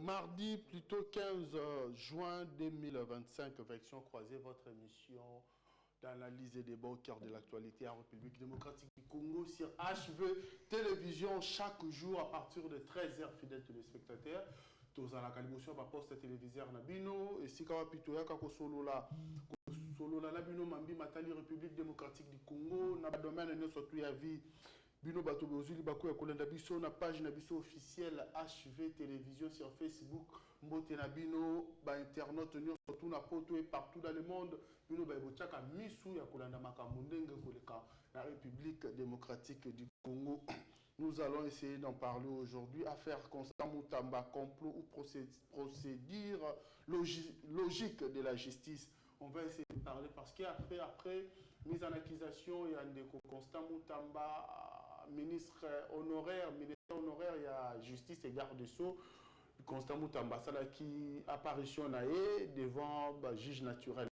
Mardi, plutôt 15 juin 2025, version croisée, votre émission d'analyse et débat au cœur de l'actualité en République démocratique du Congo sur HV Télévision chaque jour à partir de 13h, fidèles téléspectateurs. Tous à la calimotion à poste téléviseur Nabino et si Kawapitoya Kakosolola. Solola Nabino Mambi Matali République démocratique du Congo, n'a pas domaine ne surtout à vie. Bino Bato Bozuli Bakou Kolenda Biso na page Nabiso officielle HV Télévision sur Facebook, Mbote Nabino, ba internaute surtout na poto et partout dans le monde. Bino ba Bochaka Misu ya Kolenda Makamundenge Koleka, la République démocratique du Congo. Nous allons essayer d'en parler aujourd'hui. Affaire Constant Moutamba, complot ou procédure logique de la justice. On va essayer de parler parce qu'après mise en accusation, il y a Ndeko Constant Moutamba, ministre honoraire, il y a justice et garde des Sceaux. Constant Moutamba, ça qui apparition devant le juge naturel.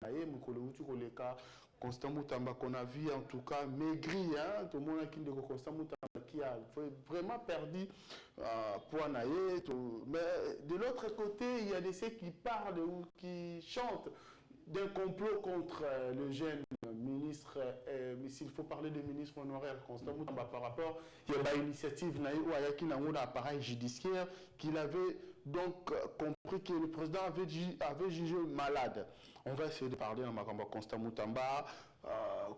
Constant Moutamba qu'on a vu en tout cas maigri, hein, tout le monde qui Constant Moutamba qui a vraiment perdu poids naïe. Mais de l'autre côté, il y a des ceux qui parlent ou qui chantent d'un complot contre le jeune ministre, mais s'il faut parler de ministre honoraire Constant Moutamba par rapport, il y a une initiative qui a un appareil judiciaire qu'il avait donc compris que le président avait jugé malade. On va essayer de parler dans ma Constant Moutamba.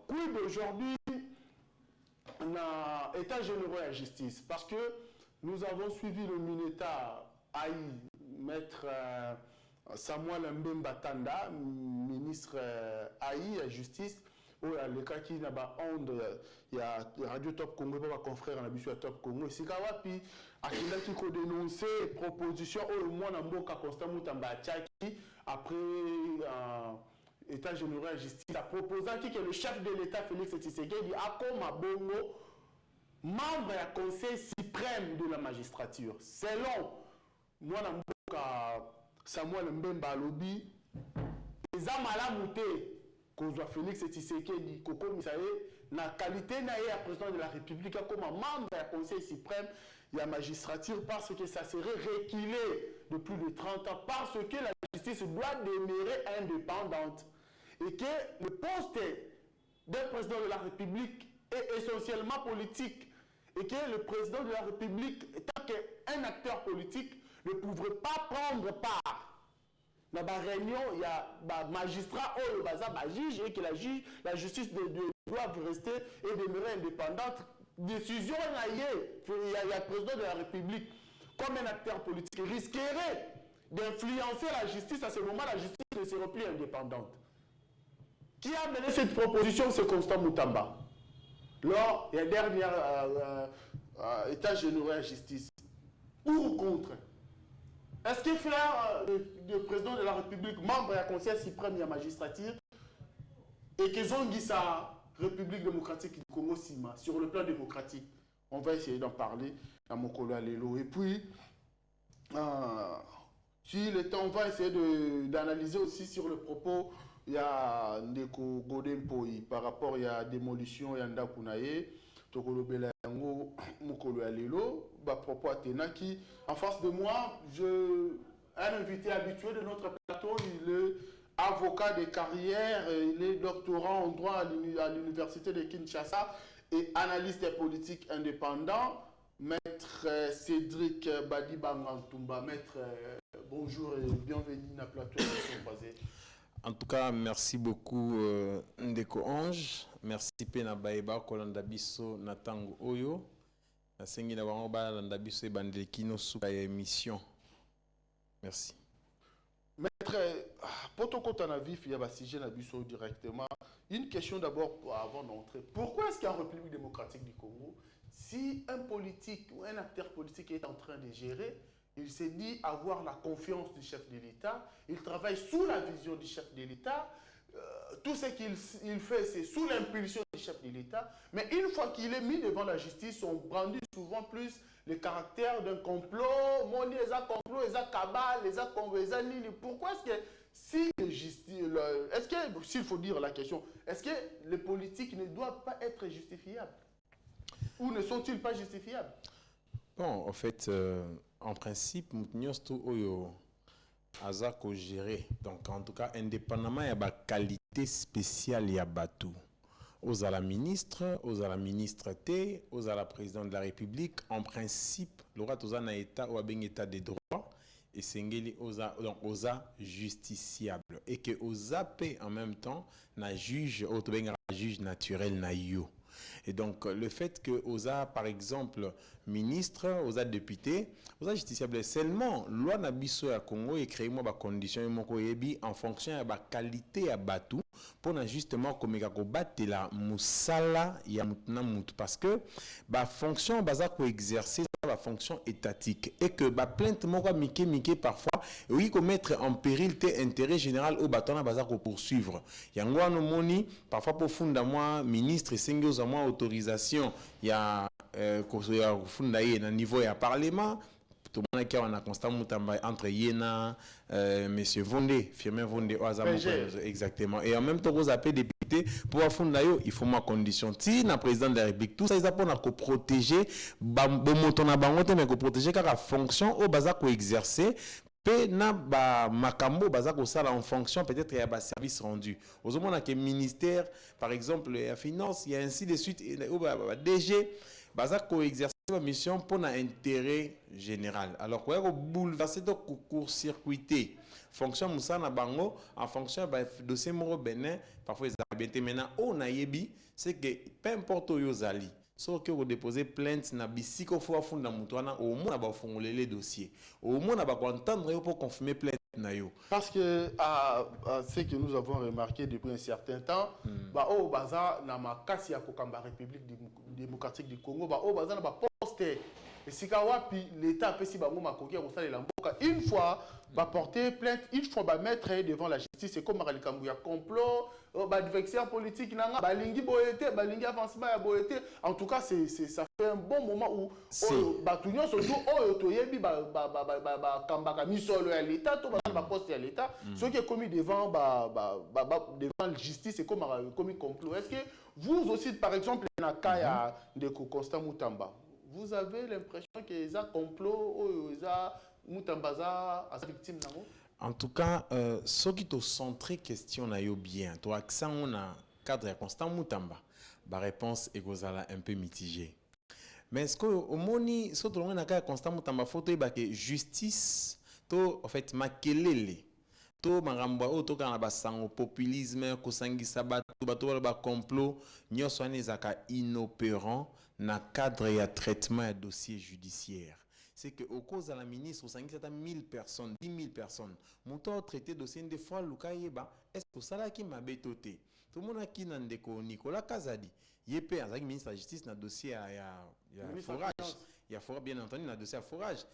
Quid aujourd'hui dans l'état général de la justice, parce que nous avons suivi le Mineta Aïe, maître Samuel Mbemba Tanda, ministre AI à justice, où le cas qui n'a pas honte, il y a Radio Top Congo, pas confrère, on a vu sur Top Congo, et c'est puis à qui a dénoncé proposition au moins dans le cas Constant Moutamba Tchaki après État général de justice, a proposé que le chef de l'État Félix Tshisekedi a comme Bongo membre du Conseil suprême de la magistrature. Selon moi, dans le cas Samuel Mbemba Alobi, les Amalamouté, qu'on soit Félix Tshisekedi, Koko Misaye, la qualité n'a président de la République comme membre du Conseil suprême de la magistrature parce que ça serait reculé de plus de 30 ans, parce que la justice doit demeurer indépendante et que le poste d'un président de la République est essentiellement politique et que le président de la République, tant qu'un acteur politique, ne pourrait pas prendre part. Dans la réunion, il y a un magistrat ou un juge et que la justice doit rester et demeurer indépendante. Décision, il y a le président de la République comme un acteur politique risquerait d'influencer la justice. À ce moment, la justice ne sera plus indépendante. Qui a mené cette proposition? C'est Constant Moutamba. Lors des derniers États généraux de la justice. Ou contre? Est-ce qu'il faire le président de la République, membre du Conseil suprême de la magistrature, et qu'ils ont dit ça, République démocratique du Congo Sima, sur le plan démocratique? On va essayer d'en parler à Mokolo Alelo. Et puis, si le temps, on va essayer d'analyser aussi sur le propos, il y a Ndeko Godempoi, par rapport, il y a démolition, il y a Ndakunaye, Tokolo Belango, Mokolo Alelo, propos à Tenaki. En face de moi, un invité habitué de notre plateau, il est avocat de carrière, il est doctorant en droit à l'université de Kinshasa et analyste politique indépendant. Maître Cédric Badibangantumba, maître, bonjour et bienvenue dans le plateau de croisé. En tout cas, merci beaucoup Ndeko Ange, merci Pena Baeba Kolanda Biso Natango Oyo. Nasengi na bango balanda biso bandekino suka ya émission. Merci. Maître, pour ton compte en vif, il y a un sujet Nabiso directement. Une question d'abord avant d'entrer. Pourquoi est-ce qu'en République démocratique du Congo, si un politique ou un acteur politique est en train de gérer, il s'est dit avoir la confiance du chef de l'État, il travaille sous la vision du chef de l'État, tout ce qu'il fait, c'est sous l'impulsion du chef de l'État, mais une fois qu'il est mis devant la justice, on brandit souvent plus le caractère d'un complot, les complot, les cabales, les nini. Pourquoi est-ce que, s'il faut dire la question, est-ce que les politiques ne doivent pas être justifiables? Ou ne sont-ils pas justifiables? Bon, en fait, en principe, nous avons Azako géré. Donc, en tout cas, indépendamment, il y a une qualité spéciale, il y a Batou. Aux à la ministre, aux à la ministre T, aux à la présidente de la République, en principe, le roi aux un état ou un état de droit et c'est aux a justiciable et que aux a paix en même temps, na juge, au juge naturel na yo. Et donc, le fait que OSA, par exemple, ministre, OSA député, OSA justiciable, seulement, loi Nabiso à Congo et créer moi des conditions en fonction de la qualité à Batou pour justement comme battre la musala ya mutna parce que la fonction baza ko exercer la fonction étatique et que ba plainte moko mike parfois oui ko mettre en péril tes intérêts général au batona baza ko poursuivre yango no moni parfois pour funda moi ministre sengi aux moi autorisation ya ko funda ye na niveau ya parlement tout le monde qui a constat entre Yéna, Monsieur Vondé, Firmin Vondé, exactement. Et en même temps, vous appelez député pour fonder, il faut ma condition. Si la présidente de la République, tout ça, ils apprennent à protéger, mais protéger car la fonction au bazar qu'on exercer. Pe na ba makambo baza ko sala en fonction peut-être il y a ba service rendu. Aux moments que ministère par exemple la finance, il y a ainsi de suite DG baza ko exercer ma mission pour un intérêt général. Alors quoi ko bouleverser donc court-circuiter fonction musa na bango en fonction ba dossier moro Bénin parfois ils bien maintenant on a yebi c'est que peu importe où yozali sauf que vous déposez plainte na bisiko fo afunda mutwana au moins ba fongolé les dossiers au moins ba entendre pour confirmer plainte na yo parce que ce que nous avons remarqué depuis un certain temps ba o baza na makasi ya kokamba République démocratique du Congo ba o baza na ba poster et si kawapi l'état pesi bango makoki ya kosalela mboka une fois va porter plainte une fois va mettre devant la justice c'est comme Malikambu ya complot adversaire politique nanga balingi boyete balingi avancement ya boyete en tout cas c'est ça fait un bon moment où batunyo surtout oyo toyebi kambaka misolo ya l'état to ba poste ya l'état ce qui est commis devant devant la justice c'est comme commis complot est-ce que vous aussi par exemple na kaya de Constant Mutamba vous avez l'impression que les complot les Mutambaza as victime nango? En tout cas, ce qui te centré question na yo bien. Toi, accent on a cadre Constant Mutamba. Ma réponse est un peu mitigée. Mais est-ce que au moni, ce que l'on a Constant Mutamba, faut que justice, to en fait makelele, to maramba o to kana basango populisme, kosangi sabat, bato ba complot, nyoso ane zaka inopérant na cadre ya traitement ya dossier judiciaire. C'est qu'au cause de la ministre, au 1000 personnes, 10 000 personnes, mon temps traité dossier des fois, est-ce que ça là qui m'a bétoté? Tout le monde a qui n'a pas Nicolas Kazadi. Il est un ministre de la Justice dans le dossier à forage. Il y a forage, bien entendu, dans le dossier à forage.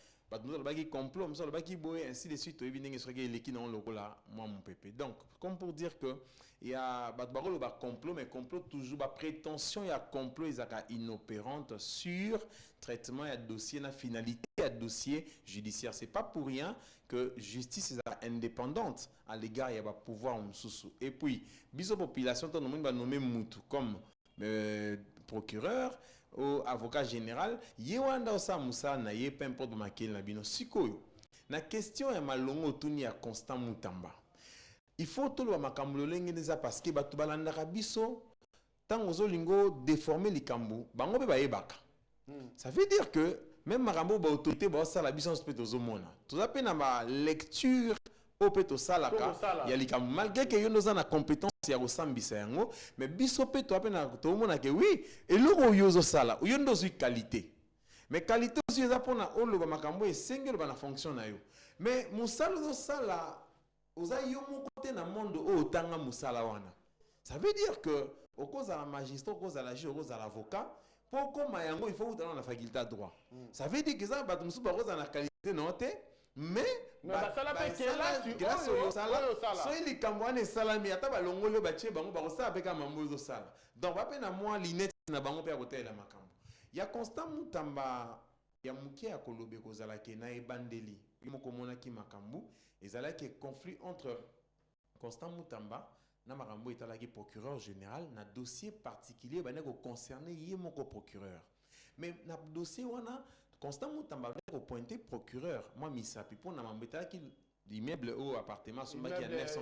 Nous avons un complot, nous avons un boy, ainsi de suite, moi mon pépé. Donc, comme pour dire que il y a un complot, mais complot toujours, prétention, il y a complot, il y a inopérante sur traitement, il y a dossier, la finalité, il y a dossier judiciaire. C'est pas pour rien que justice est indépendante à l'égard, il y a un pouvoir en sous. Et puis, biso population, on va nommer Moutou comme procureur au avocat général yewanda osa musa na ye peu importe makel na bino sikoyo na question ya malongo tuni ya Constant Mutamba il faut tout le makambo lenge neza parce que batu balanda biso tant ozolingo déformer likambo bango be bayebaka ça veut dire que même makambo ba autorité ba sala biso peut ozomona tout ça pe na ma lecture au peto salaka ya likambo malgré que yo noza na compétence ya kosambisa yango mais biso pe to apena to mona ke oui eloko yo zo sala yo ndo zui qualité mais qualité aussi eza pona oloba makambo esengelo ba na fonction na yo mais musala zo sala oza yo moko te na monde o tanga musala wana ça veut dire que au cause à la magistrat au cause à la juge au cause à l'avocat pour comme yango il faut utana na faculté de droit ça veut dire que ça ba musu ba cause na qualité non te mais basala pe grâce au sala so ili kambwane salami ata balongolo batie bango bakosala pe ka mambo zo sala donc ba pe na moi linette na bango pe ya kotela makambo ya Constant Mutamba ya muke ya kolobe kozala ke na ebandeli moko mona ki makambo ezala ke conflit entre Constant Mutamba na makambo etala ki procureur général na dossier particulier ba ne ko concerner ye moko procureur mais na dossier wana Constant Moutamba a pointé procureur. Moi, Misapi, pour n'embêter qu'il l'immeuble au appartement, il y a 900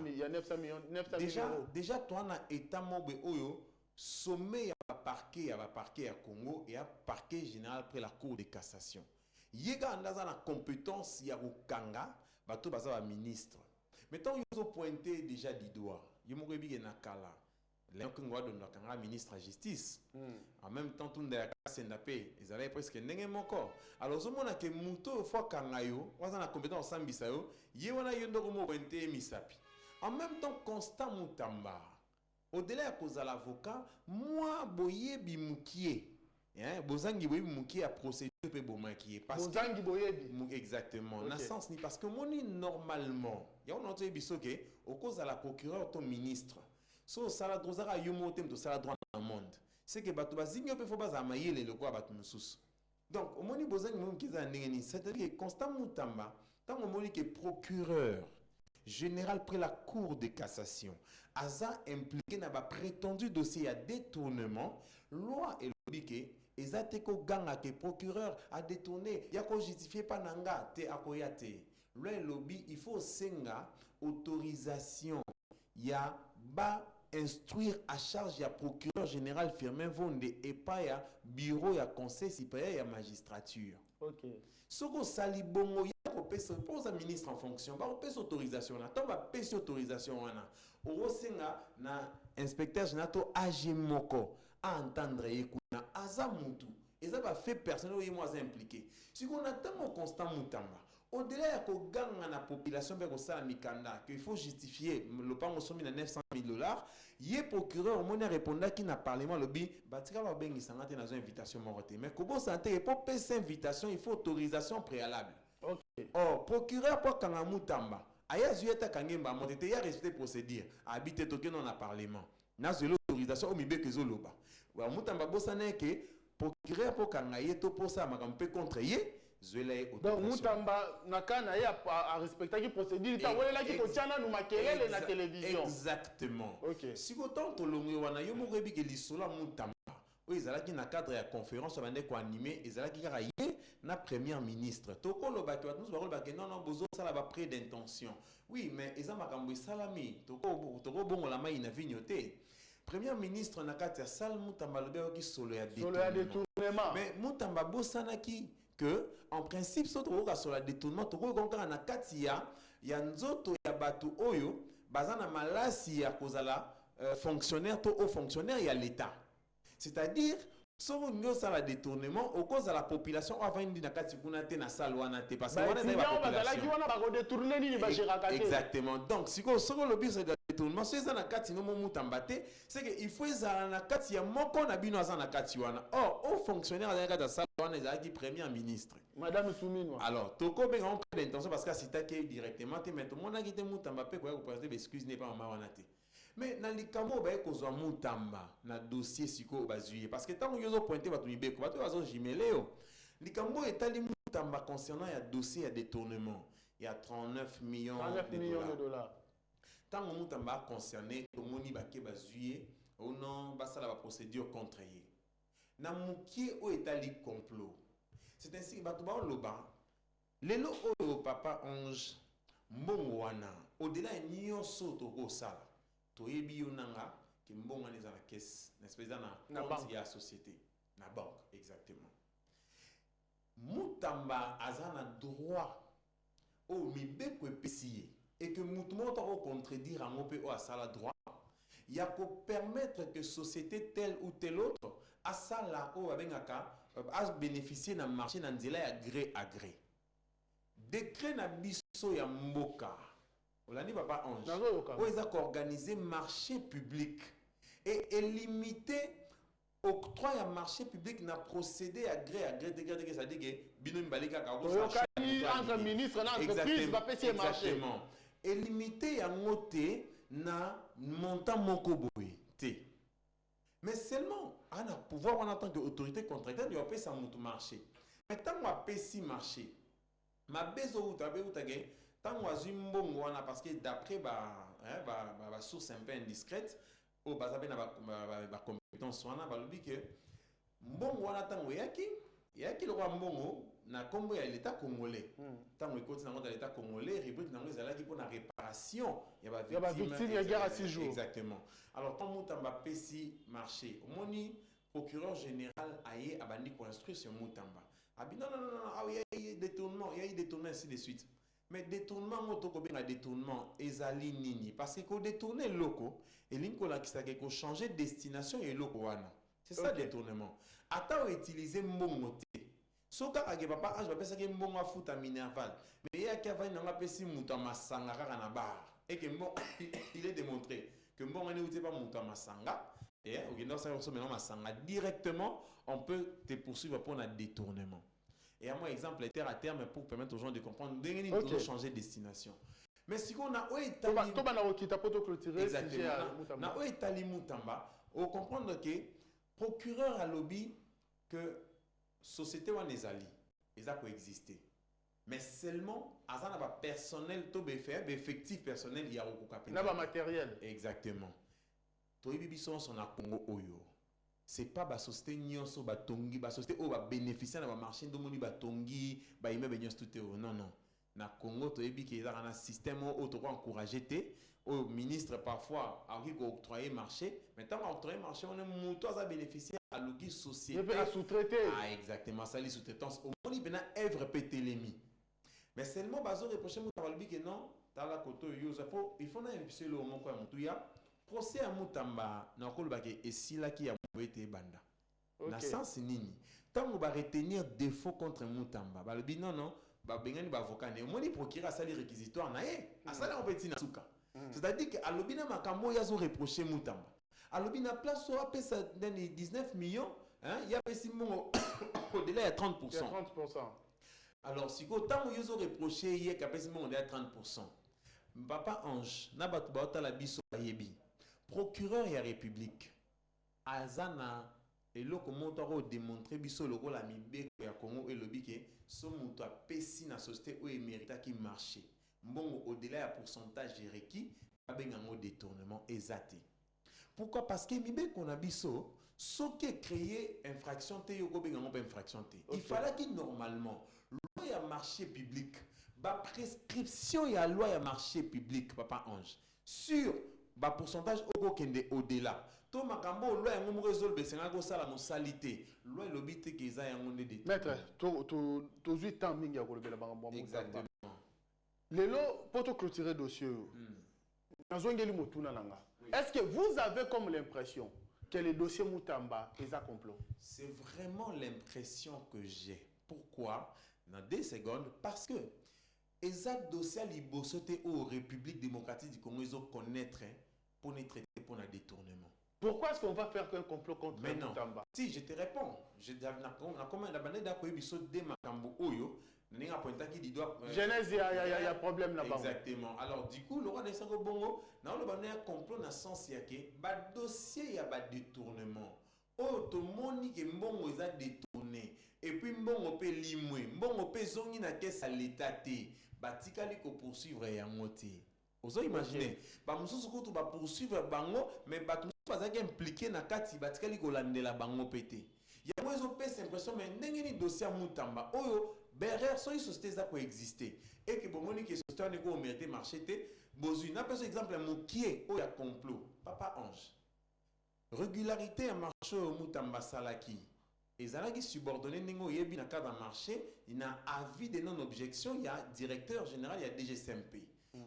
il y a 900 millions déjà, toi, on a état mobile sommet à parquet à Congo et à parquet général après la Cour de cassation. Yega andaza na compétence ya kanga bato baza ba ministre. Mettons ils ont pointé déjà du doigt. Yemo rebi na kala. Léon Kingwa donne kanga ministre de justice. En même temps tout ndaya kasendapé, ils allaient presque ndenge moko. Alors zo mona ke muto fois kanga yo, waza na compétence sambisa yo, ye wana yondo ko pointé misapi. En même temps Constant Moutamba. Au-delà de cause à l'avocat, moi boye bimukie. Hein, bozangi boye bimukie a procédure pe bomakie parce bozangi boye bi exactement. Okay. Dans sens ni parce que moni normalement, ya on entend biso ke au cause à la procureure ton ministre. So sala drozara yomo tem to sala droit dans le monde. C'est que bato bazinyo pe fo baza mayele le quoi bato mususu. Donc moni bozangi mo kiza ndengeni, c'est-à-dire que Constant Moutamba, tant moni que procureur général près la Cour de cassation, Aza impliqué dans un prétendu dossier à détournement, loi et l'obligé, et zateko ganga que procureur a détourné, il y a qu'on justifie pas nanga te akoyate. Loi et lobby, il faut senga autorisation, il y a ba instruire à charge ya procureur général Firmin Vonde et pas ya bureau ya conseil supérieur ya magistrature. OK. Soko sali bongo ya ko pesa pose ministre en fonction ba pesa autorisation na to ba pesa autorisation wana o senga na inspecteur général to AG moko a entendre yekuna aza mutu eza ba fait personnel oyo moi impliqué si on attend mon Constant Moutamba au-delà ya ko ganga na population be ko sala mikanda que il faut justifier le pango somi na $900,000 ye procureur au moins répondant qui na parlement lobby batika ba bengi sangate na zo invitation moroté mais ko bo santé pour passer invitation il faut autorisation préalable. OK. Or procureur pour Kanga Moutamba aya zueta kangemba monté ya respecter procédure habiter toke non na parlement na zelo autorisation o mibe kezo loba wa Moutamba bosana ke procureur pour Kanga yeto pour ça makampe contre ye. Donc Moutamba nakana ya a respecter qui procédure ta wala ki ko tiana nu makelele na télévision. Exactement. OK. Si autant to longue wana yo mo rebi ke lisola Moutamba o ezalaki na cadre ya conférence bande ko animer ezalaki kaka ye na premier ministre to ko loba ki batmus ba ko loba ke non bozo sala ba près d'intention. Oui mais eza makambo salami to ko bongo la mai na vignoté. Premier ministre na kati ya sal Moutamba lobe ki solo ya détournement. Mais Moutamba bosanaki que en principe so to sur la détournement to ko konka na kati ya nzoto ya batu oyo bazana malasi ya kozala fonctionnaire to haut fonctionnaire ya l'état. C'est-à-dire so nyo sala détournement au cause de la population avant indi na kati kuna te na salle wana te parce que wana c'est la population wana ba ko détourner ni ba géraka te. Exactement. Donc si ko so le but de détournement so eza na kati no mo Moutamba te c'est que il faut eza na kati ya moko na bino aza na kati wana. Or au fonctionnaire na kati ya salle wana eza ki premier ministre Madame Souminwa. Alors toko benga on prend l'intention parce que si ta ke directement te mais tout monde a quitté Moutamba pe ko ya ko présenter excuse n'est pas mama wana te. Mais dans les cas où on a Moutamba na dossier siko bazuye parce que tant que yo pointé ba tunibeko ba to bazo jimeleo likambo etali Moutamba concernant ya dossier à détournement il y a 39 millions de dollars. Tant que Moutamba concerné to moni ba ke bazuye au non ba sala ba procédure contre ye na mukie o etali complot. C'est ainsi que ba to ba loba lelo o papa Ange mbongo wana au-delà nyonso to ko sala toyebi yo nanga ke mbongo neza na caisse na espèce na compte ya société na banque exactement. Moutamba azana droit au mibeko epesiye et que Moutmo to contredire en opé o asala droit il y a ko permettre que société telle ou telle autre asala o abengaka a bénéficier na marché na nzela ya gré à gré. Décret na biso ya mboka Olani Papa Ange. Où ils ont organisé marché public et limité octroi à marché public n'a procédé à gré, c'est-à-dire que Binoum Balika entre ministre et entreprise va payer marché. Exactement. Et limité à noter na montant mokoboé. Mais seulement on a pouvoir en tant qu'autorité contractante de payer ça marché. Mais tant qu'on a payé marché, ma besoin ou tant que parce que d'après ma source un peu indiscrète, au bas na compétence wana ba lobi que mbongo wana tango yaki Il y a qui le roi Mbongo, na combo ya l'État congolais. Tant que côté dans l'État congolais, rubrique dans les alaki pour la réparation. Il y a victime, il y a guerre à 6 jours. Exactement. Alors tant Moutamba pesi marché. Au moni procureur général aye abandi pour instruire sur Moutamba. Abi non, ah il y a eu détournement, ainsi de suite. Mais détournement moto ko benga détournement ezali nini parce que ko détourner loko et linko la kisake ko changer destination et loko wana. C'est ça détournement. Attends utiliser mbongo te. Soka age papa age pesa ke mbongo afuta minerval. Mais ya ki avani nga pesi muta masanga kaka na bar. Et que mbongo il est démontré que mbongo ne uti pas muta masanga. Et au Guinée ça ressemble maintenant masanga directement on peut te poursuivre pour un détournement. Et à moi exemple terre à terre mais pour permettre aux gens de comprendre de changer de destination. Mais si on a Itali Moutamba, on comprendre que procureur a lobby que société ou nezali, ils ont coexisté. Mais seulement, à ça n'a pas personnel, tout effectif personnel, il y a beaucoup de n'a pas matériel. Exactement. Toi, Bibison, on a Congo Oyo. C'est pas la société nyonso batongi, la société où va bénéficier de la marché de moni batongi, ba immeuble nyonso tout non non. Na Congo to ebi ki un système où to encourager té au ministre parfois a qui octroyer marché, mais tant octroyer marché on est muto à bénéficier à l'outil société. Il peut la sous-traiter. Ah exactement, ça les sous-traitance. Au moni bena œuvre pétélémi. Mais seulement bazo reprocher muto balbi que non, ta la koto yo il faut na épicer le mot quoi muto ya. Procès à Moutamba na kolobake esila ki ya mwete banda. Na sens nini. Tant on va retenir défaut contre Moutamba, balobi non ba bengani ba avocat ne moni procureur sali réquisitoire na asala on petit na suka. C'est-à-dire que alobi na makambo ya zo reprocher Moutamba. Alobi na place so apesa dans 19 millions, hein, il y a pesi mo au-delà de 30%. Il y a 30%. Alors si ko tant yo zo reprocher hier ka pesi mo au-delà de 30%. Papa Ange na batu ba otala biso yebi. Procureur ya République azana eloko moto ko démontrer biso loko la mibeko ya Congo et lobby ke so moto a pesi na société o mérita ki marché mbongo au-delà ya pourcentage requis abenga ngo détournement exacté. Pourquoi? Parce que mibeko na biso so ke créer infraction te yo ko benga ngo infraction te. Il fallait que normalement loi ya marché public ba prescription ya loi ya marché public papa Ange sur ba pourcentage au-delà. To makambo loi yango mo résolve besenga ko sala mosalité. Loi lobité ke za yango ndé. Maître, to zui temps mingi ya ko lobela bango. Exactement. Lelo poto clôturer dossier. Nazongeli motuna nanga. Est-ce que vous avez comme l'impression que le dossier Moutamba est un complot? C'est vraiment l'impression que j'ai. Pourquoi? Dans 2 secondes parce que exact dossier libosoté aux République démocratique du Congo ils ont connaître pour nous traiter pour un détournement. Pourquoi est-ce qu'on va faire un complot contre Moutamba? Si je te réponds, je dis comment la bande d'accord biso de makambo oyo n'enga pointa qui doit Genèse il y a problème là-bas. Exactement. Alors du coup le roi de Sango Bongo na le bande complot na sens ya ke ba dossier ya ba détournement. Oh to moni ke mbongo eza détourné et puis mbongo pe limwe mbongo pe zongi na caisse à l'état té batikali ko poursuivre yango te. Ozo imaginer ba mususu ko to ba poursuivre bango mais ba to pas impliqué na kati batikali ko landela bango pété. Yango ezo pesa impression mais ndenge ni dossier Moutamba oyo berrer so société za ko exister et que bomoni que société ne ko mériter marché te bozu na par exemple mokie o ya complot papa Ange. Régularité à marché au Moutamba salaki. Et Zalaki subordonné Nengo Yebi na cadre marché, il a avis de non-objection, il y a directeur général, il y a DGSMP.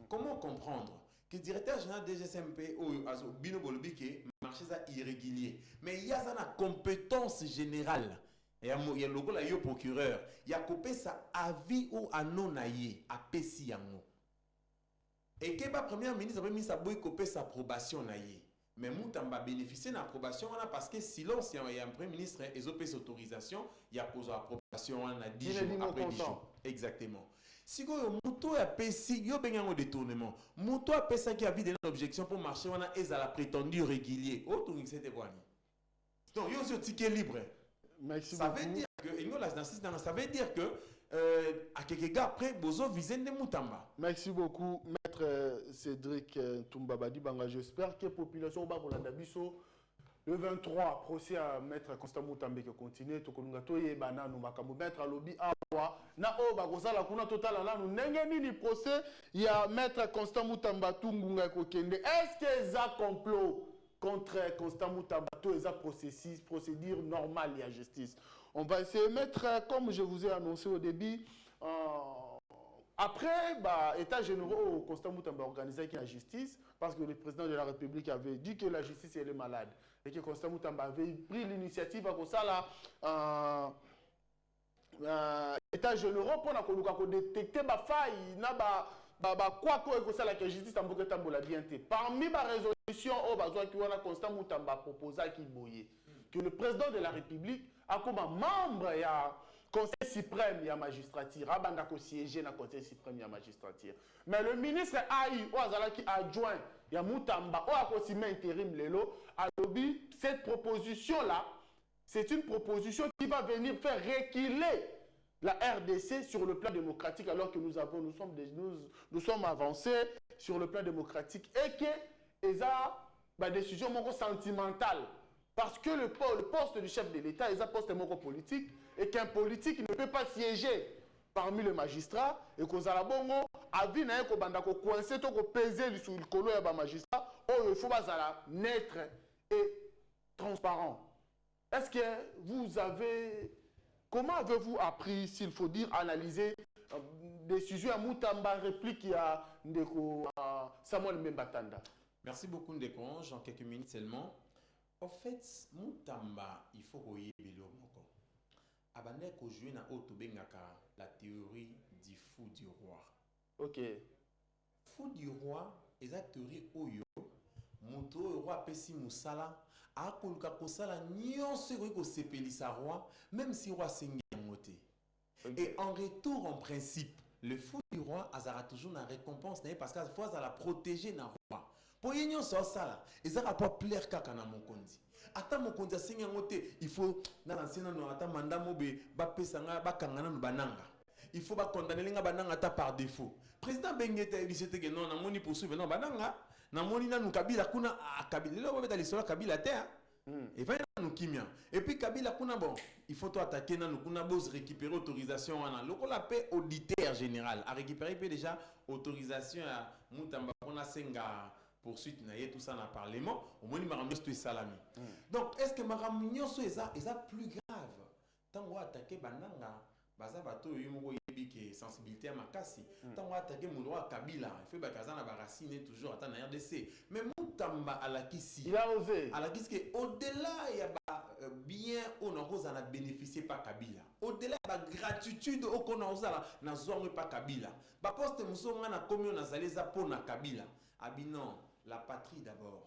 Comment comprendre que directeur général DGSMP ou Bino Bolobi que marché est irrégulier, mais il y a une compétence générale. Il y a le logo là, il y a procureur, il y a coupé sa avis ou à non aïe à Pessi yango. Et que le premier ministre a mis sa boy coupé sa approbation naïe. Mais Moutamba bénéficier d'une approbation parce que silence il y a un premier ministre et ils ont payé autorisation il y a cause approbation on a 10 jours après 10 jours exactement si vous Mouto a payé si yo benga détournement Mouto a payé ça qui a vu des objections pour marcher on a la prétendu régulier autre c'était quoi donc yo sur ticket libre. Merci ça beaucoup. Veut dire que ça veut dire que à quelques gars après bozo viser de Moutamba. Merci beaucoup Maître Cédric Tumbabadi Banga. J'espère que la population va vous biso Le 23, procès à Maître Constant Moutambe qui continue. Tokonungato ye banano makambo Maître Alobi awa. Na o bakosa la kuna total là nous nengeni ni procès il y a Maître Constant Moutambe tungunga kokende. Est-ce que ça complot contre Constant Moutambe et ça procédure normale il y a justice. On va essayer de mettre comme je vous ai annoncé au début après, État généraux Constant Moutambe organisé la justice parce que le président de la République avait dit que la justice elle est malade et que Constant Moutambe avait pris l'initiative à ça là État généraux pour détecter ma faille quoi que ça la justice tamboka tambola bien té parmi ma résolution au bazwa qui wana Constant Moutambe proposé qui boyé que le président de la République a comme membre ya Conseil suprême et magistrature, abanda ko siéger na Conseil suprême et magistrature. Mais le ministre Aïe, qui adjoint ya Moutambe, ou a intérim lelo, a lobby cette proposition là, c'est une proposition qui va venir faire reculer la RDC sur le plan démocratique alors que nous sommes avancés sur le plan démocratique et que la décision sentimentale. Parce que le poste du chef de l'État est un poste politique et qu'un politique ne peut pas siéger parmi les magistrats et que Zalabongo a vu que banda ko coincé to ko peser sur le colo ya ba magistrat il faut bazala neutre et transparent. Est-ce que vous avez comment avez-vous appris s'il faut dire analyser décision à Moutambe réplique à Ndeko Samuel Membatanda? Merci beaucoup Ndeko Ange, en quelques minutes seulement. En fait, Moutambe, il faut que Bilo Moko. Abandé ko jouer na auto bengaka la théorie du fou du roi. OK. Fou du roi, eza théorie oyo moto roi pesi musala a koluka kosala nyonso ko sepelisa roi même si roi sengi moté. Et en retour en principe, le fou du roi azara toujours na récompense parce qu'à fois à la protéger na roi. Pour yenyo so sala, ezara pas plaire kaka na mokonzi. Ata mokonzi asengi ngote, il faut na lancena no ata manda mobe ba pesa nga ba kangana no bananga. Il faut ba condamner lenga bananga ata par défaut. Président Bengeta elisete que non na moni poursuivre non bananga, na moni na Kabila kuna Kabila le bobeta lisola Kabila te. Et va nous kimia. Et puis Kabila kuna bon, il faut toi attaquer na nous kuna bos récupérer autorisation wana. Loko la paix auditeur général a récupéré déjà autorisation à Moutambe pona senga poursuite naie tout ça dans le parlement au moins il m'a ramené tout salami. Donc est-ce que ma ramener ça plus grave tant on attaquer bananga baza bato yimo yebi que sensibilité à makasi tant on attaquer mon droit Kabila il faut bakaza na baracine toujours attendre na RDC mais Moutambe à la kisi il a osé à la kisi que au-delà il y a bien on a na bénéficier pas Kabila au-delà la gratitude au qu'on a na zone pas Kabila ba poste musonga na commune na zaleza pona Kabila abinon la patrie d'abord.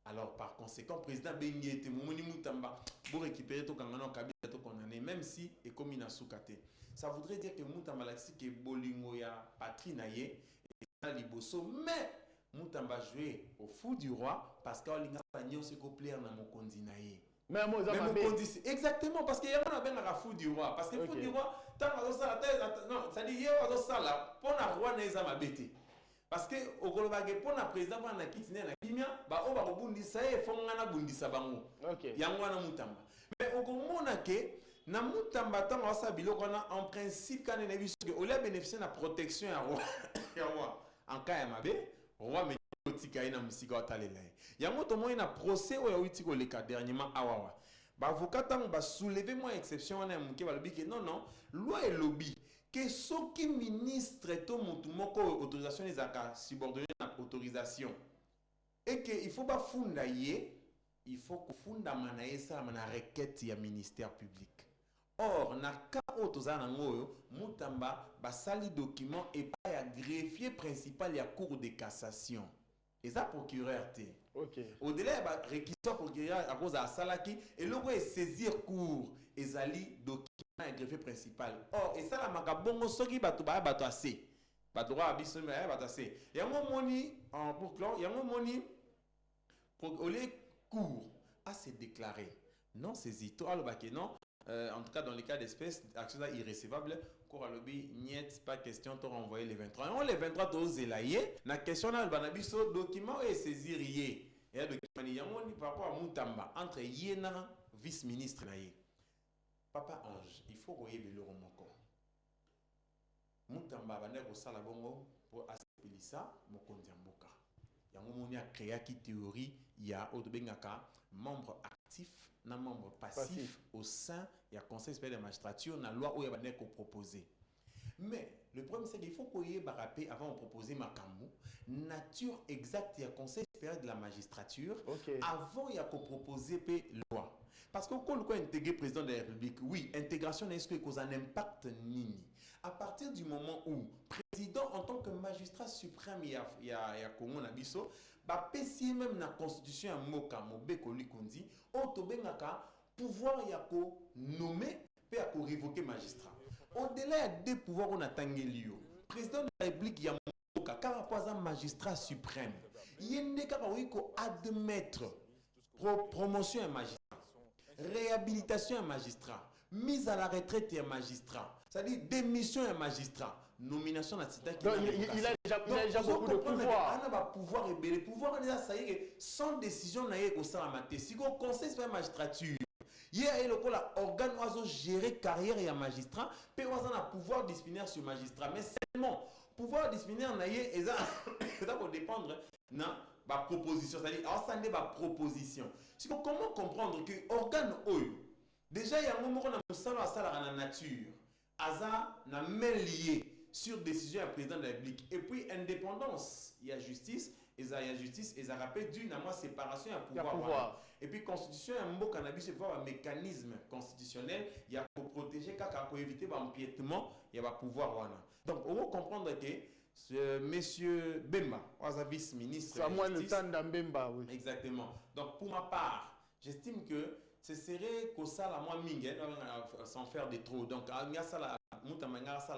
Alors par conséquent, président Bengi était Moumoni Moutamba pour récupérer tout Kangano Kabila tout condamné, même si est comme une soukate. Ça voudrait dire que Moutamba laxi que Bolingo ya patrie naye et liboso, mais Moutamba joué au fou du roi parce qu'il a pas se copier dans mon kondi naye. Mais mon kondi exactement parce qu'il y a un fou du roi parce que fou du roi tant ça non ça dit hier ça là pour la roi neza mabete. Parce que au Kolobage pour la président na kitine na kimia ba o ba bundisa e fonga na bundisa bango. OK. Yango na Moutambe. Mais au komona ke na Moutambe tant wasa biloko na en principe quand na biso que au la bénéficier na protection ya roi. Ya roi. En cas ya mabe, roi me tika ina musika otalela. Yango to moyi na procès o ya witiko le cas dernièrement awawa. Ba avocat tant ba soulever moi exception na muke ba lobi que non loi et lobby que ce qui ministre tout moko autorisation les accords subordonnés à autorisation et que il faut pas funda il faut que funda manaye ça na requête ya ministère public. Or na cas autorisation ngoyo Mutamba ba sali document et pas ya greffier principal ya cour de cassation. Et ça procureur té. OK. Au-delà ba réquisition procureur à cause à salaki et le est saisir cour ezali document un greffier principal. Or et ça la makabongo soki bato assez. Bato ba biso mais bato assez. Yango moni en pour clan, yango moni pour les cour à se déclarer non saisi. To alobake non en tout cas dans les cas d'espèces action irrécevable cour alobi niet pas question de renvoyer les 23. On les 23 to zelaye na question na banabiso document est saisir yé. Et là, par rapport à Moutamba, entre Yéna, vice-ministre, Papa Ange, il faut que vous le remonter. Moutamba, il faut que vous pour assurer ça, Mokondiamboka. Il y a créé une théorie, il y a membre actif, un membre passif au sein du Conseil supérieur de la magistrature, dans la loi où il y a proposé. Mais le problème, c'est qu'il faut qu'on y ait rappelé avant de proposer Makamou, nature exacte du Conseil supérieur de la magistrature, avant il y a qu'on proposer la loi. Parce que quand on intègre le président de la République, oui, intégration n'est-ce que cause un impact nini. À partir du moment où président en tant que magistrat suprême il y a Congo Nabiso, bah PC même na constitution un mot comme Bekoli Kondi, autobengaka pouvoir y a ko nommer et à ko révoquer magistrat. Au-delà des pouvoirs on a tangélio. Président de la République il y a moka car pas un magistrat suprême. Il y a des cas où il faut admettre promotion un magistrat, réhabilitation un magistrat, mise à la retraite un magistrat. C'est-à-dire démission un magistrat, nomination à cité qui il a déjà beaucoup de pouvoir. Il a pouvoir et les pouvoirs ça y est sans décision na yé ko sala maté. Si go conseil supérieur magistrature, il y a le organe oiseau gérer carrière et un magistrat, puis on a pouvoir disciplinaire sur magistrat, mais seulement pouvoir disciplinaire na yé et ça va dépendre na ba proposition, c'est-à-dire ça n'est pas proposition. Si comment comprendre que organe oyo déjà il y a un moment on a sala à la nature. Aza n'a même lié sur décision du président de la République. Et puis, indépendance, il y a justice, et il y a justice, et ça rappelle d'une séparation, il y a pouvoir. Et puis, constitution, il y a un mot cannabis, c'est un mécanisme constitutionnel, il y a pour protéger, pour éviter l'empiètement, il y a pouvoir. Donc, on va comprendre que monsieur Bemba, vice-ministre. Samuel Ntanda Bemba, oui. Exactement. Donc, pour ma part, j'estime que ce serait que ça la moins mingi sans faire de trop. Donc il y a ça la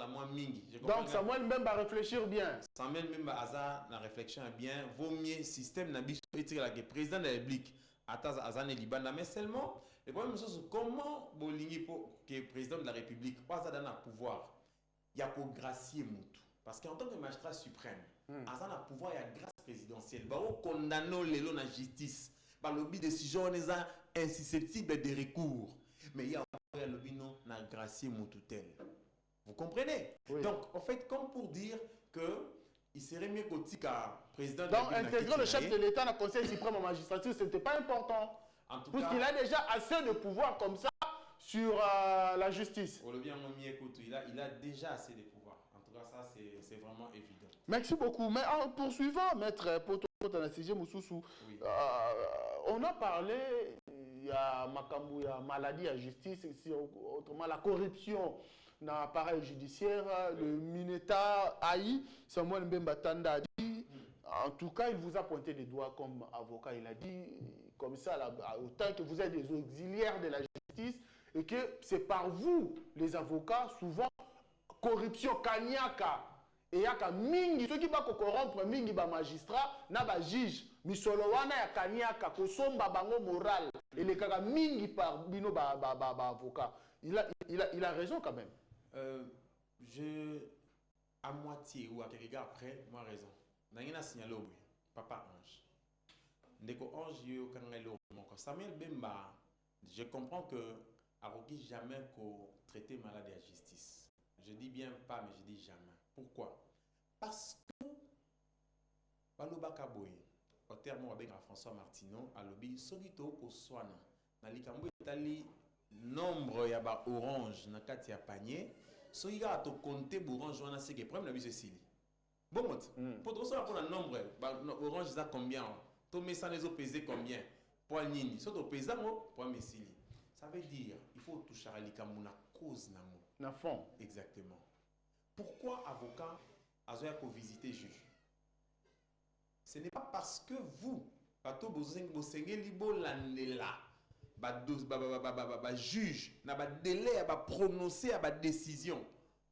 moins mingi. Donc Samuel même va réfléchir bien. Samuel même va la réflexion bien. Vaut mieux système n'abîme le président de la République attends azane libanda mais seulement le problème c'est comment bolingi pour que président de la République pas dans le pouvoir. Il y a pour gracier mutu parce qu'en tant que magistrat suprême azan a pouvoir il y a grâce présidentielle. Ba condamner les lois la justice. Par le but de décision on est insusceptible de recours. Mais il y a un lobby non na gracier moututel. Vous comprenez? Oui. Donc, en fait, comme pour dire que il serait mieux qu'au président de la République. Donc, intégrer le chef de l'État dans le Conseil suprême en magistrature, ce n'était pas important. En tout cas, qu'il a déjà assez de pouvoir comme ça sur la justice. Il a déjà assez de pouvoir. En tout cas, ça, c'est vraiment évident. Merci beaucoup. Mais en poursuivant, maître Poto Tanasije Moussoussou, oui. On a parlé, il y a Makambu, il y a maladie, il y a justice, autrement la corruption dans l'appareil judiciaire, le Mineta Aïe, Samuel Mbemba Tanda a dit, en tout cas, il vous a pointé les doigts comme avocat, il a dit, comme ça, autant que vous êtes des auxiliaires de la justice, et que c'est par vous, les avocats, souvent, corruption, kanyaka, et il y a mingi, ceux qui vont corrompre mingi ba magistrat, na ba juge, misolowana ya kanyaka, kosomba bango moral, et les kaka mingi par bino ba avocat. Il a raison quand même. À moitié ou à quelques gars après, moi raison. N'a signalé oui, Papa Ange. Ndeko Ange yo kangelo moko. Samuel Bemba, je comprends que Aroki jamais qu'on traiter malade à justice. Je dis bien pas, mais je dis jamais. Pourquoi? Parce que Balobaka Boye, au terme avec François Martineau, à l'obéi solito ko soana. Na likambo itali nombre ya ba orange na kati ya panier. So il a to compter orange wana c'est que problème na biso sili. Bon mot. Pour tout ça pour le nombre orange ça combien? To mets ça les peser combien? Pour nini? So to peser mo pour me sili. Ça veut dire il faut toucher à likambo na cause na mo. Na fond. Exactement. Pourquoi avocat a visiter juge? Ce n'est pas parce que vous, bato bosengeli bolandela, juge na ba délai à prononcer à ba décision.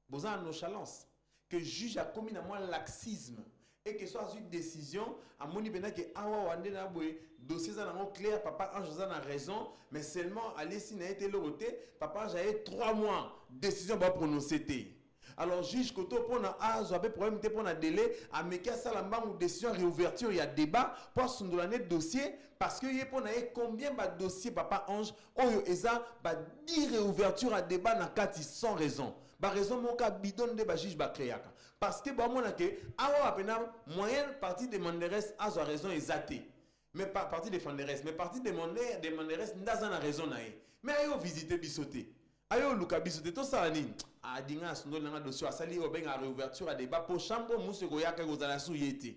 Boza nonchalance que juge a commis na moi laxisme et que soit une décision à moni bena que awa wande na boy dossier za na clair papa Ange za na raison mais seulement aller si na été le roté papa j'ai 3 mois décision va prononcer té. Alors juge koto pona azo abe problème te pona délai a meka sala mbangu décision réouverture il y a débat pour sondolane dossier parce que yé pona yé combien ba dossier papa Ange oyo eza ba di réouverture à débat na kati sans raison. Ba raison mon ka bidon de ba juge ba créaka parce que ba mona ke awa apena moyenne partie demanderesse azo raison exacte. Mais pas partie défenderesse mais partie demanderesse ndaza na raison na ye. Mais ayo visiter bisoté. Ayo luka bisoté to sala nini? A dinga sondol na dossier asali obenga réouverture à débat pour chambre musu koyaka kozala su yete.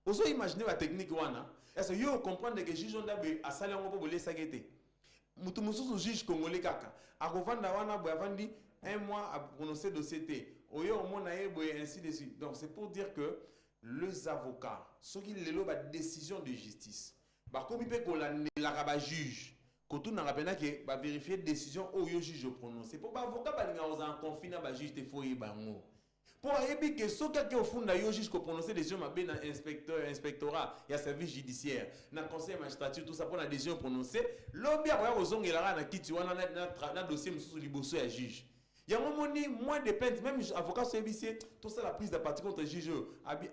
Oso imaginer la technique wana. Est-ce que yo comprendre que juge ndabe asali ngo po bolesa kete. Mutu mususu juge congolais kaka. Akovanda wana bo avandi un mois à prononcer dossier té. Oyo omona ye boye ainsi de suite. Donc c'est pour dire que les avocats, ceux qui lelo ba décision de justice, ba komi pe ko la ba juge. Quand on a que ba vérifier décision au yo juge prononcé. Pour ba avocat ba linga oza en conflit na ba juge te foyer bango. Pour ebi que so quelqu'un au fond na yo juge ko prononcer décision ma na inspectorat il y a service judiciaire na conseil magistrature tout ça pour la décision prononcée lobby a ozongela na kiti wana na dossier mususu liboso ya juge. Il y a un moment moins de plainte même avocat so ebisi tout ça la prise de partie contre juge abi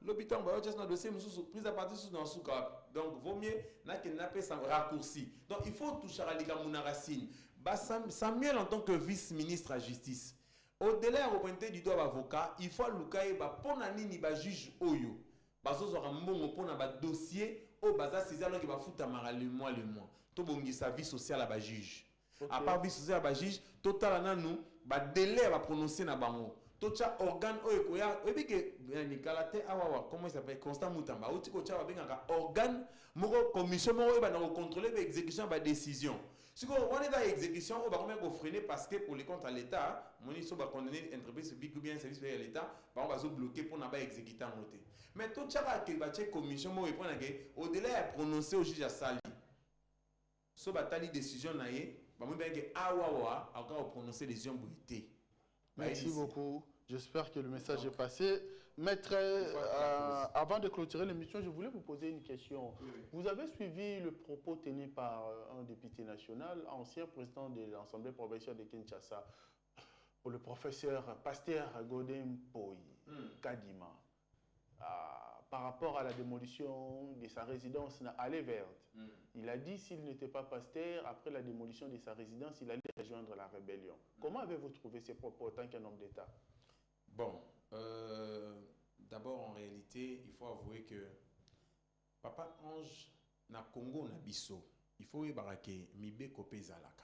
l'hôpital va juste dans dossier prise de partie sous dans souka donc vaut mieux n'a que n'a pas sans raccourci donc il faut toucher à l'égard mon racine Samuel en tant que vice-ministre à justice au-delà de pointer du doigt avocat il faut lukaye ba pona nini ba juge oyo bazo zo mbongo pona ba dossier au baza saisir alors que ba futa mara le mois to bongi sa vie sociale à ba juge à part vie sociale à ba juge total nanu ba délai ba prononcer na bango tocha organe oyo koya oyebi ke ni kalate awawa comment il s'appelle Constant Mutamba oti ko cha babengaka organe moko commission moko ba na contrôler ba exécution ba décision si on est dans l'exécution on va quand même freiner parce que pour les comptes à l'état moni so ba condamner entreprise publique ou bien service à l'état ba on va se bloquer pour na ba exécuter en noté mais tocha ka ba che commission moko répondre que au délai à prononcer au juge à sali so ba tali décision na ye ba mo bien que awawa encore prononcer décision boité. Merci beaucoup. J'espère que le message est passé. Maître, avant de clôturer l'émission, je voulais vous poser une question. Oui. Vous avez suivi le propos tenu par un député national, ancien président de l'Assemblée provinciale de Kinshasa, pour le professeur Pasteur Godin Poy Kadima, par rapport à la démolition de sa résidence à Allée Verte. Il a dit s'il n'était pas pasteur, après la démolition de sa résidence, il allait rejoindre la rébellion. Comment avez-vous trouvé ces propos en tant qu'un homme d'État? Bon, d'abord en réalité, il faut avouer que Papa Ange na Congo na biso, il faut y barake mibe kopé zalaka.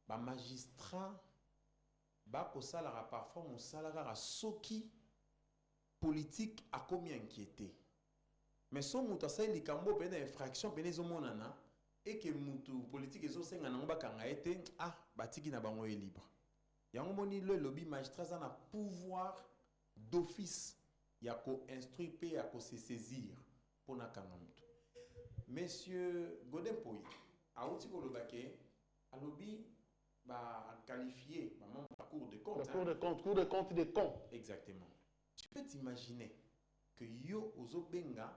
Ba magistrat ba ko salara parfois mon salara soki politique a commis inquiété. Mais son mutu asali likambo pena infraction pena ezomonana et que mutu politique ezosenga nango bakanga ete batiki na bango est libre. Yango moni le lobby magistrat za na pouvoir d'office ya ko instruire pe ya ko se saisir pour na kanga mutu. Monsieur Godin Poy a outi ko lobake a lobby ba qualifié maman la cour de compte. La cour de compte des comptes. Exactement. Tu peux t'imaginer que yo ozobenga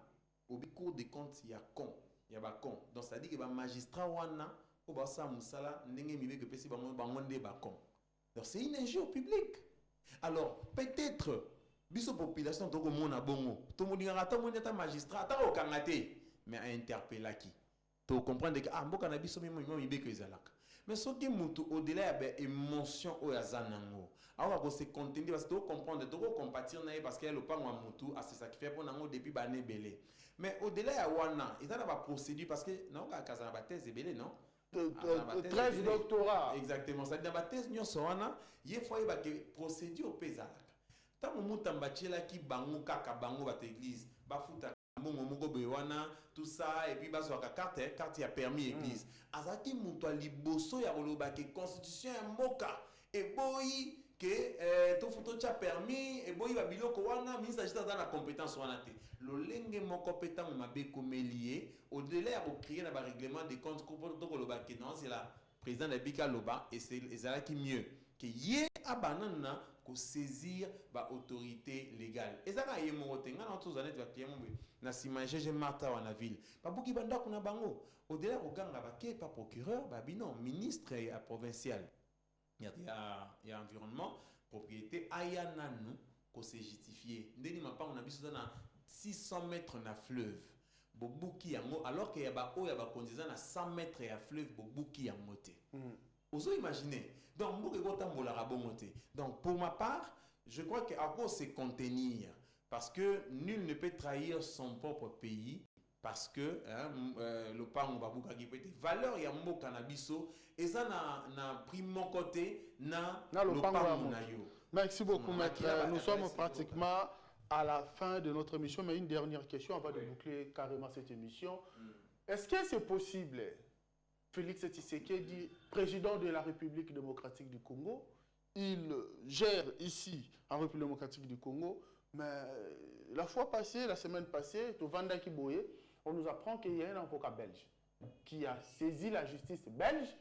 obi cour de compte ya con ya ba con donc ça dit que ba magistrat wana o ba sa musala ndenge mibe que pesi bango nde ba con donc c'est une injure publique alors peut-être biso population to ko mona bongo to modinga ata mona ta magistrat ata o kangate mais a interpeller qui to comprendre que mboka na biso mibe que ezalaka mais ce qui mutu au-delà ya émotion o ya zanango awa ko se contenter parce que to comprendre to ko compatir na parce que le pango mutu a se sacrifier pour nango depuis bané belé mais au-delà ya wana ils ont ba procédure parce que non ka kazana ba thèse belé non 13 doctorats exactement ça dit ba thèse nyonso wana ye fois ba que procédure pesaka tant mutu mbachela ki bango kaka bango ba église ba futa mongo moko bewana tout ça et puis bazwaka carte ya permis église azaki mutu liboso ya koloba ke constitution ya mboka et boyi que to photo cha permis et boyi ba biloko wana ministre justice dans la compétence wana te lolenge moko peta mo mabe komelié au-delà ya créer na ba règlement des comptes ko to koloba ke non c'est la président de Bika Loba et c'est ezalaki mieux que yé abanana ko saisir ba autorité légale ezaka ye motenga na tous années va client na simaje je marta wana ville ba buki banda kuna bango au-delà oganga ba ke pas procureur ba binon ministre provincial il y a environnement propriété aya nanu ko se justifier ndeni mapango na biso na 600 mètres na fleuve bobuki yango alors que yaba o yaba kondiza na 100 mètres ya fleuve bobuki yango te ozo imaginer donc mboka ekotambola rabongo te donc pour ma part je crois que à cause se contenir parce que nul ne peut trahir son propre pays parce que le pango babuka qui peut être valeur ya mboka na biso eza na prix mon côté na le pango na yo. Merci beaucoup, maître. Nous sommes pratiquement à la fin de notre émission, mais une dernière question avant de boucler carrément cette émission. Est-ce que c'est possible, Félix Tshisekedi, président de la République démocratique du Congo, il gère ici, en République démocratique du Congo, mais la fois passée, la semaine passée, au Vanda Kiboye, on nous apprend qu'il y a un avocat belge qui a saisi la justice belge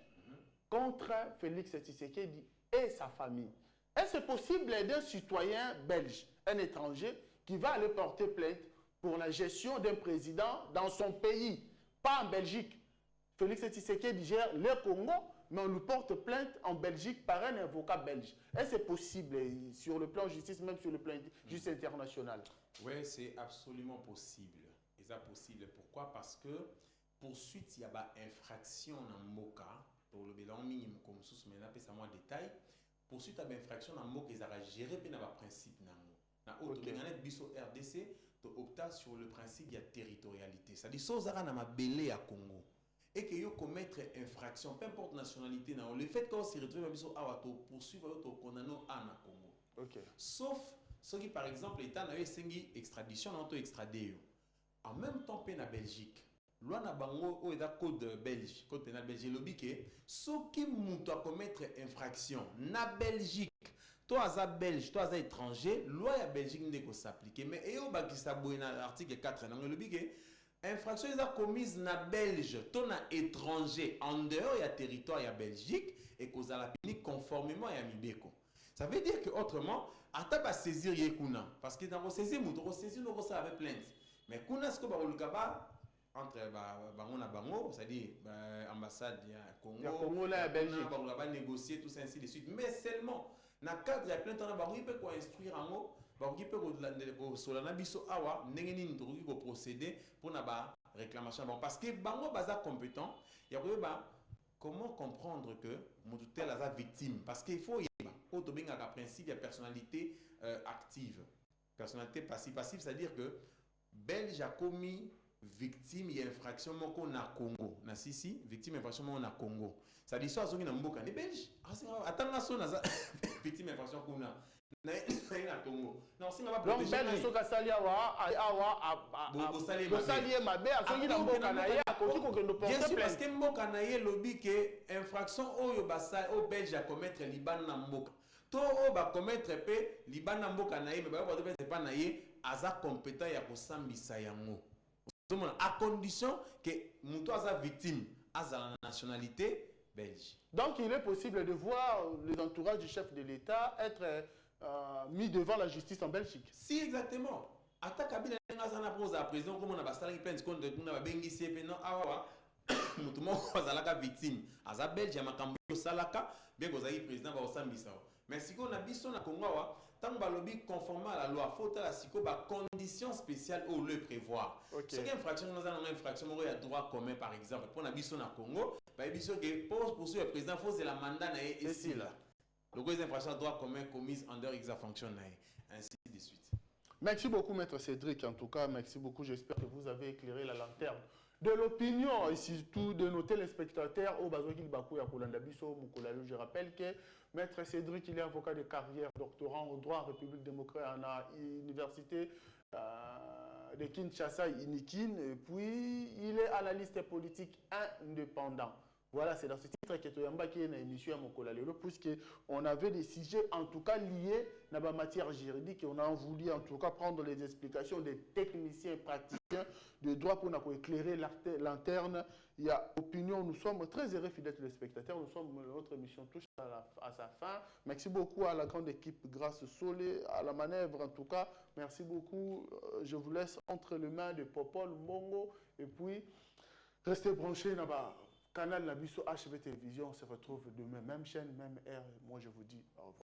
contre Félix Tshisekedi et sa famille. Est-ce possible d'un citoyen belge, un étranger, qui va aller porter plainte pour la gestion d'un président dans son pays, pas en Belgique? Félix Tshisekedi gère le Congo, mais on nous porte plainte en Belgique par un avocat belge. Est-ce possible sur le plan justice, même sur le plan justice international? Oui, c'est absolument possible. Et ça possible. Pourquoi? Parce que poursuite, il y a une infraction dans Moka, pour le bilan minimum comme sous, mais là, ça moins détail. Poursuite à l'infraction dans Moka, ils ont géré le principe. Dans le biso RDC, tu optes sur le principe de la territorialité. C'est-à-dire, si vous avez un belé à Congo, et que vous commettre infraction, peu importe nationalité, le fait qu'on se retrouve à poursuivre, à condamner à Congo. Okay. Sauf ceux qui, par exemple, l'État n'a pas une extradition, on extradé. En même temps, en Belgique, loi na bango o eda code belge, code pénal belge, lobby que ceux qui montent à commettre infraction na Belgique, toi as belge, toi as étranger, loi ya Belgique ne peut s'appliquer. Mais et au bas qui s'abonne à l'article 4 dans le lobby que infraction est commise na belge, toi na étranger en dehors ya territoire ya Belgique et cause à la puni conformément à Mibeko. Ça veut dire que autrement, à ta saisir yekuna parce que dans saisir muto saisir no ça avec plainte. Mais kuna ce que ba olukaba entre bango na bango, c'est-à-dire ambassade ya Congo, la Belgique, on va négocier tout ça ainsi de suite. Mais seulement na cadre ya plainte na bango il peut quoi instruire en haut, bango il peut ko solana biso awa ndenge nini to ko procéder pour na ba réclamation bon parce que bango baza compétent, il y a comment comprendre que mututel a victime parce qu'il faut yeba autobinga ka principe de personnalité active. Personnalité passive c'est-à-dire que belge a commis victime et infraction moko na Congo na sisi victime infraction moko na Congo ça dit soit zongi na mboka ni belge atanga so na victime infraction kuna na Congo non singa ba protéger donc belge so ka salia wa salie mabe azongi na mboka na ye akoki kokendo porter plainte parce que mboka na ye lobi que infraction oyo basa o belge a commettre liban na mboka to o ba commettre pe liban na mboka na ye mais ba porter plainte pas na ye aza compétent ya kosambisa yango à condition que Moutou a victime à la nationalité belge. Donc il est possible de voir les entourages du chef de l'État être mis devant la justice en Belgique. Si exactement. Atta Kabila n'a pas à président comme on a bastard qui pense qu'on a bengi c'est non awa Moutou mo azalaka victime. Aza belge ya makambo salaka bien que ozayi président ba osambisa. Mais si on a biso na Congo wa tant que lobby conformément à la loi, il faut la condition spéciale où le prévoir. Ce qui est infraction, nous avons une infraction, il y a droit commun par exemple. Pour la biso na Congo, pour poursuivre le président, il faut que la mandat est ici là. Donc les infractions droit commun commises en dehors de sa fonction ainsi de suite. Merci beaucoup maître Cédric, en tout cas merci beaucoup, j'espère que vous avez éclairé la lanterne de l'opinion et surtout de nos téléspectateurs au Bazoki Bakou ya Kolanda Biso Mukolalo. Je rappelle que maître Cédric, il est avocat de carrière, doctorant au droit en République démocratique à l'université de Kinshasa, Inikin, et puis il est analyste politique indépendant. Voilà, c'est dans ce titre que Toyamba qui est une émission à Mokolalelo, puisqu'on avait des sujets en tout cas liés à la matière juridique et on a voulu en tout cas prendre les explications des techniciens praticiens de droit pour nous éclairer l'interne. Il y a opinion, nous sommes très heureux fidèles téléspectateurs, notre émission touche à sa fin. Merci beaucoup à la grande équipe Grâce Solé, à la manœuvre en tout cas. Merci beaucoup. Je vous laisse entre les mains de Popol Mbongo et puis restez branchés là-bas. Canal Nabiso HV Télévision, on se retrouve demain, même chaîne, même heure. Moi, je vous dis au revoir.